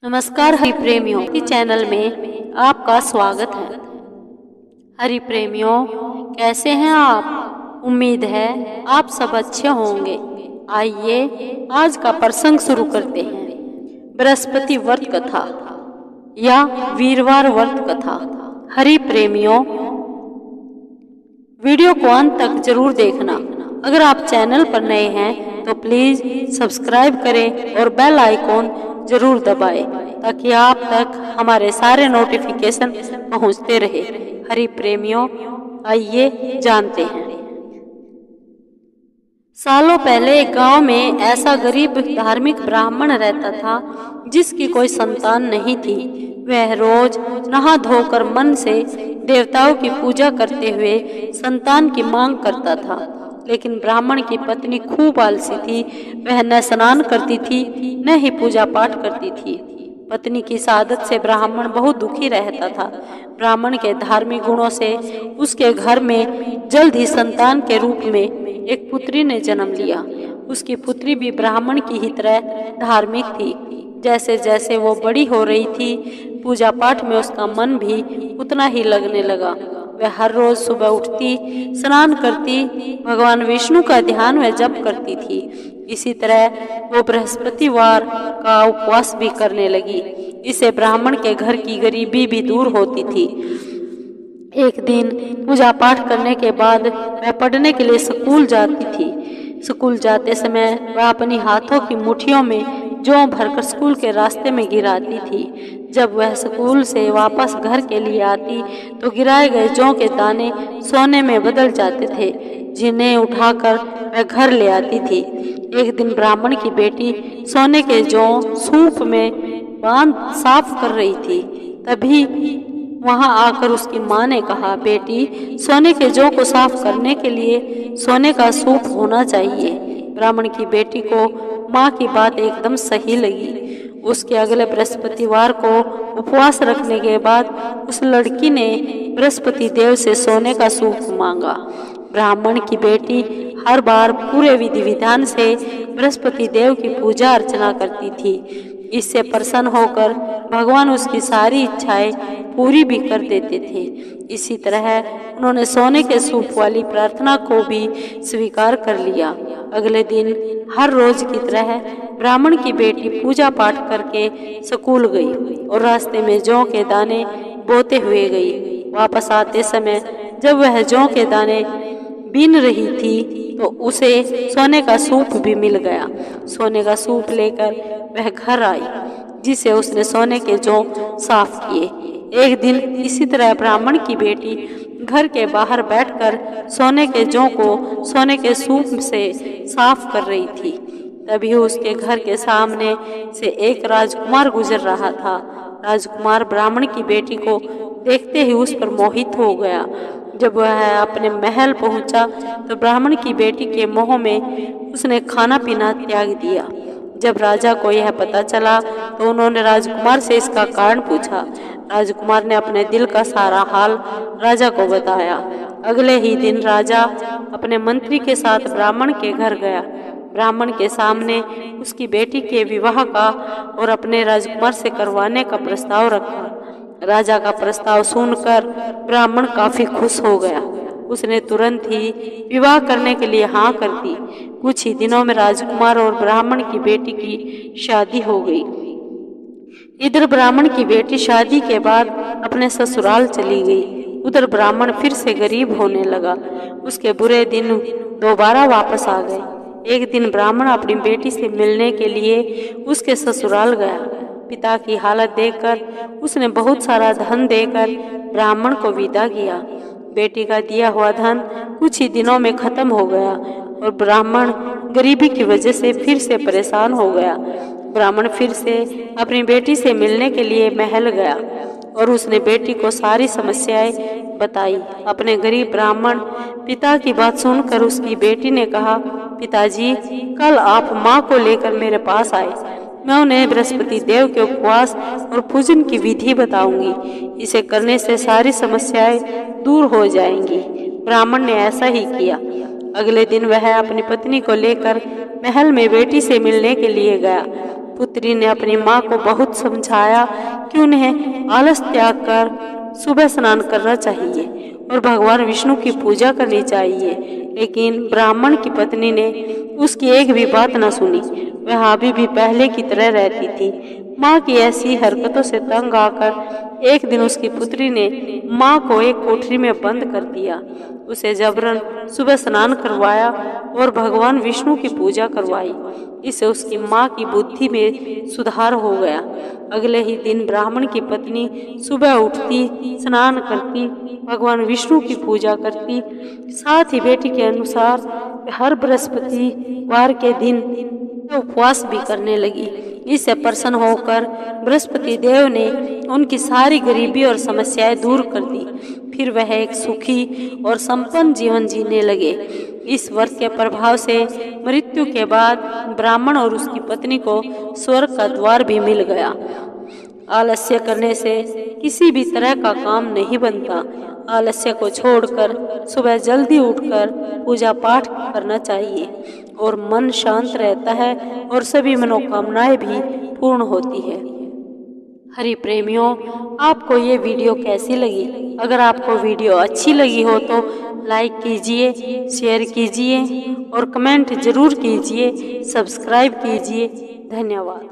नमस्कार हरि प्रेमियों की चैनल में आपका स्वागत है। हरि प्रेमियों, कैसे हैं आप? उम्मीद है आप सब अच्छे होंगे। आइए आज का प्रसंग शुरू करते हैं। बृहस्पति व्रत कथा या वीरवार व्रत कथा। हरि प्रेमियों, वीडियो को अंत तक जरूर देखना। अगर आप चैनल पर नए हैं तो प्लीज सब्सक्राइब करें और बेल आइकॉन जरूर दबाएं ताकि आप तक हमारे सारे नोटिफिकेशन पहुंचते रहे। हरि प्रेमियों, आइए जानते हैं। सालों पहले एक गांव में ऐसा गरीब धार्मिक ब्राह्मण रहता था जिसकी कोई संतान नहीं थी। वह रोज नहा धोकर मन से देवताओं की पूजा करते हुए संतान की मांग करता था, लेकिन ब्राह्मण की पत्नी खूब आलसी थी। वह न स्नान करती थी न ही पूजा पाठ करती थी। पत्नी की इस आदत से ब्राह्मण बहुत दुखी रहता था। ब्राह्मण के धार्मिक गुणों से उसके घर में जल्द ही संतान के रूप में एक पुत्री ने जन्म लिया। उसकी पुत्री भी ब्राह्मण की ही तरह धार्मिक थी। जैसे जैसे वो बड़ी हो रही थी, पूजा पाठ में उसका मन भी उतना ही लगने लगा। वह हर रोज सुबह उठती, स्नान करती, भगवान विष्णु का ध्यान व जप करती थी। इसी तरह वो बृहस्पतिवार का उपवास भी करने लगी। इससे ब्राह्मण के घर की गरीबी भी दूर होती थी। एक दिन पूजा पाठ करने के बाद वह पढ़ने के लिए स्कूल जाती थी। स्कूल जाते समय वह अपनी हाथों की मुट्ठियों में जौ भरकर स्कूल के रास्ते में गिराती थी। जब वह स्कूल से वापस घर के लिए आती तो गिराए गए जौ के दाने सोने में बदल जाते थे, जिन्हें उठाकर वह घर ले आती थी। एक दिन ब्राह्मण की बेटी सोने के जौ सूप में बांध साफ कर रही थी। तभी वहां आकर उसकी माँ ने कहा, बेटी, सोने के जौ को साफ करने के लिए सोने का सूप होना चाहिए। ब्राह्मण की बेटी को माँ की बात एकदम सही लगी। उसके अगले बृहस्पतिवार को उपवास रखने के बाद उस लड़की ने बृहस्पति देव से सोने का सूप मांगा। ब्राह्मण की बेटी हर बार पूरे विधि विधान से बृहस्पति देव की पूजा अर्चना करती थी। इससे प्रसन्न होकर भगवान उसकी सारी इच्छाएं पूरी भी कर देते थे। इसी तरह उन्होंने सोने के सूप वाली प्रार्थना को भी स्वीकार कर लिया। अगले दिन हर रोज की तरह ब्राह्मण की बेटी पूजा पाठ करके स्कूल गई और रास्ते में जौ के दाने बोते हुए गई। वापस आते समय जब वह जौ के दाने बीन रही थी तो उसे सोने का सूप भी मिल गया। सोने का सूप लेकर वह घर आई, जिसे उसने सोने के जौ साफ किए। एक दिन इसी तरह ब्राह्मण की बेटी घर के बाहर बैठकर सोने के जौ को सोने के सूप से साफ कर रही थी। तभी उसके घर के सामने से एक राजकुमार गुजर रहा था। राजकुमार ब्राह्मण की बेटी को देखते ही उस पर मोहित हो गया। जब वह अपने महल पहुंचा तो ब्राह्मण की बेटी के मोह में उसने खाना पीना त्याग दिया। जब राजा को यह पता चला तो उन्होंने राजकुमार से इसका कारण पूछा। राजकुमार ने अपने दिल का सारा हाल राजा को बताया। अगले ही दिन राजा अपने मंत्री के साथ ब्राह्मण के घर गया। ब्राह्मण के सामने उसकी बेटी के विवाह का और अपने राजकुमार से करवाने का प्रस्ताव रखा। राजा का प्रस्ताव सुनकर ब्राह्मण काफी खुश हो गया। उसने तुरंत ही विवाह करने के लिए हाँ कर दी। कुछ ही दिनों में राजकुमार और ब्राह्मण की बेटी की शादी हो गई। इधर ब्राह्मण की बेटी शादी के बाद अपने ससुराल चली गई। उधर ब्राह्मण फिर से गरीब होने लगा। उसके बुरे दिन दोबारा वापस आ गए। एक दिन ब्राह्मण अपनी बेटी से मिलने के लिए उसके ससुराल गया। पिता की हालत देखकर उसने बहुत सारा धन देकर ब्राह्मण को विदा किया। बेटी का दिया हुआ धन कुछ ही दिनों में खत्म हो गया और ब्राह्मण गरीबी की वजह से फिर से परेशान हो गया। ब्राह्मण फिर से अपनी बेटी से मिलने के लिए महल गया और उसने बेटी को सारी समस्याएं बताई। अपने गरीब ब्राह्मण पिता की बात सुनकर उसकी बेटी ने कहा, पिताजी, कल आप माँ को लेकर मेरे पास आए। मैं उन्हें बृहस्पति देव के उपवास और पूजन की विधि बताऊंगी। इसे करने से सारी समस्याएं दूर हो जाएंगी। ब्राह्मण ने ऐसा ही किया। अगले दिन वह अपनी पत्नी को लेकर महल में बेटी से मिलने के लिए गया। पुत्री ने अपनी माँ को बहुत समझाया कि उन्हें आलस त्याग कर सुबह स्नान करना चाहिए और भगवान विष्णु की पूजा करनी चाहिए, लेकिन ब्राह्मण की पत्नी ने उसकी एक भी बात न सुनी। वह अभी भी पहले की तरह रहती थी। माँ की ऐसी हरकतों से तंग आकर एक दिन उसकी पुत्री ने माँ को एक कोठरी में बंद कर दिया। उसे जबरन सुबह स्नान करवाया और भगवान विष्णु की पूजा करवाई। इससे उसकी माँ की बुद्धि में सुधार हो गया। अगले ही दिन ब्राह्मण की पत्नी सुबह उठती, स्नान करती, भगवान विष्णु की पूजा करती, साथ ही बेटी के अनुसार हर बृहस्पतिवार के दिन उपवास भी करने लगी। इससे प्रसन्न होकर बृहस्पति देव ने उनकी सारी गरीबी और समस्याएं दूर कर दी। फिर वह एक सुखी और संपन्न जीवन जीने लगे। इस व्रत के प्रभाव से मृत्यु के बाद ब्राह्मण और उसकी पत्नी को स्वर्ग का द्वार भी मिल गया। आलस्य करने से किसी भी तरह का काम नहीं बनता। आलस्य को छोड़कर सुबह जल्दी उठकर पूजा पाठ करना चाहिए और मन शांत रहता है और सभी मनोकामनाएं भी पूर्ण होती है। हरि प्रेमियों, आपको ये वीडियो कैसी लगी? अगर आपको वीडियो अच्छी लगी हो तो लाइक कीजिए, शेयर कीजिए और कमेंट जरूर कीजिए, सब्सक्राइब कीजिए। धन्यवाद।